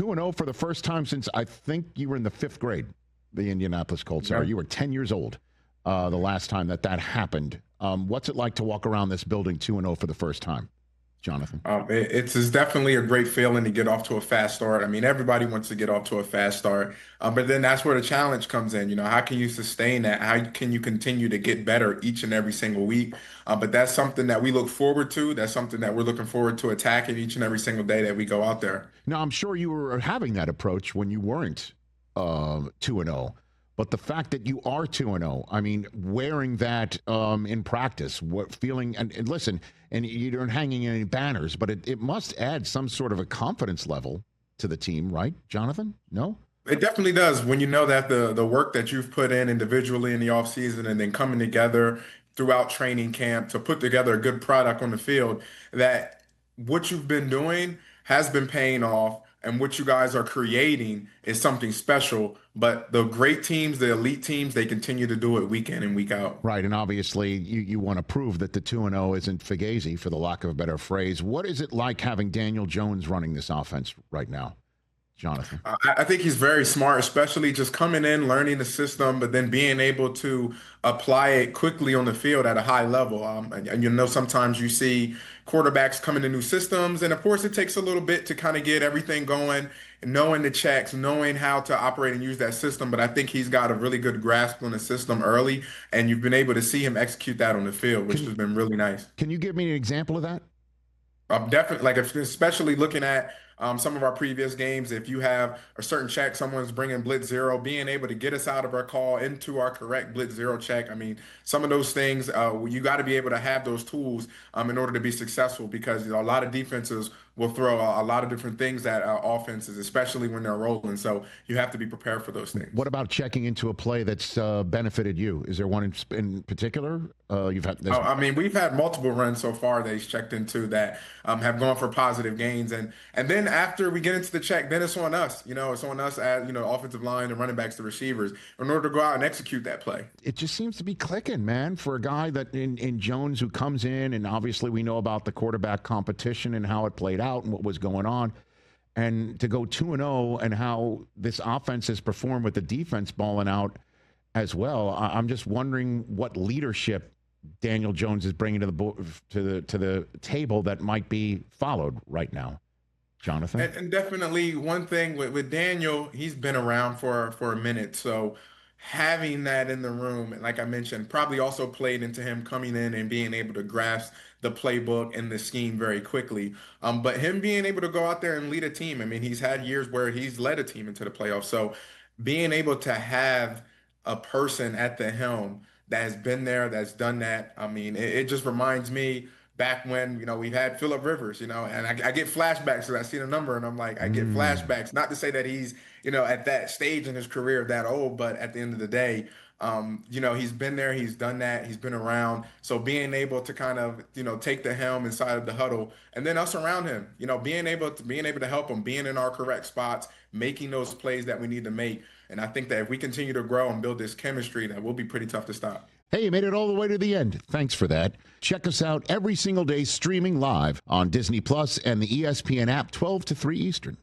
2-0 for the first time since I think you were in the 5th grade, the Indianapolis Colts are. You were 10 years old the last time that happened. What's it like to walk around this building 2-0 for the first time, Jonathan? It's definitely a great feeling to get off to a fast start. I mean, everybody wants to get off to a fast start, but then that's where the challenge comes in. How can you sustain that? How can you continue to get better each and every single week? But that's something that we look forward to. That's something that we're looking forward to attacking each and every single day that we go out there. Now, I'm sure you were having that approach when you weren't 2-0. But the fact that you are 2-0, I mean, wearing that in practice, feeling, and listen, and you aren't hanging any banners, but it must add some sort of a confidence level to the team, right, Jonathan? No? It definitely does when you know that the work that you've put in individually in the offseason and then coming together throughout training camp to put together a good product on the field, that what you've been doing has been paying off. And what you guys are creating is something special. But the great teams, the elite teams, they continue to do it week in and week out. Right. And obviously, you want to prove that the 2-0 isn't fugazi, for the lack of a better phrase. What is it like having Daniel Jones running this offense right now, Jonathan? I think he's very smart, especially just coming in, learning the system, but then being able to apply it quickly on the field at a high level. And sometimes you see quarterbacks come into new systems, and of course it takes a little bit to kind of get everything going, knowing the checks, knowing how to operate and use that system. But I think he's got a really good grasp on the system early, and you've been able to see him execute that on the field, which has been really nice. Can you give me an example of that? Definitely, especially looking at some of our previous games, if you have a certain check, someone's bringing blitz zero, being able to get us out of our call into our correct blitz zero check. I mean, some of those things, you got to be able to have those tools in order to be successful, because a lot of defenses will throw a lot of different things at offenses, especially when they're rolling. So you have to be prepared for those things. What about checking into a play that's benefited you? Is there one in particular you've had? We've had multiple runs so far that he's checked into that have gone for positive gains. And then after we get into the check, then it's on us. It's on us as, offensive line, the running backs, the receivers, in order to go out and execute that play. It just seems to be clicking, man, for a guy that in Jones, who comes in, and obviously we know about the quarterback competition and how it played out and what was going on, and to go 2-0 and how this offense has performed with the defense balling out as well. I'm just wondering what leadership Daniel Jones is bringing to the table that might be followed right now, Jonathan. And definitely one thing with Daniel, he's been around for a minute, so having that in the room, like I mentioned, probably also played into him coming in and being able to grasp the playbook and the scheme very quickly. But him being able to go out there and lead a team, I mean, he's had years where he's led a team into the playoffs. So being able to have a person at the helm that has been there, that's done that, I mean, it just reminds me back when, we had Phillip Rivers, and I get flashbacks because I see the number and I'm like, I get flashbacks. Not to say that he's, at that stage in his career that old, but at the end of the day, he's been there, he's done that, he's been around. So being able to kind of, take the helm inside of the huddle, and then us around him, being able to help him, being in our correct spots, making those plays that we need to make. And I think that if we continue to grow and build this chemistry, that will be pretty tough to stop. Hey, you made it all the way to the end. Thanks for that. Check us out every single day streaming live on Disney Plus and the ESPN app, 12 to 3 Eastern.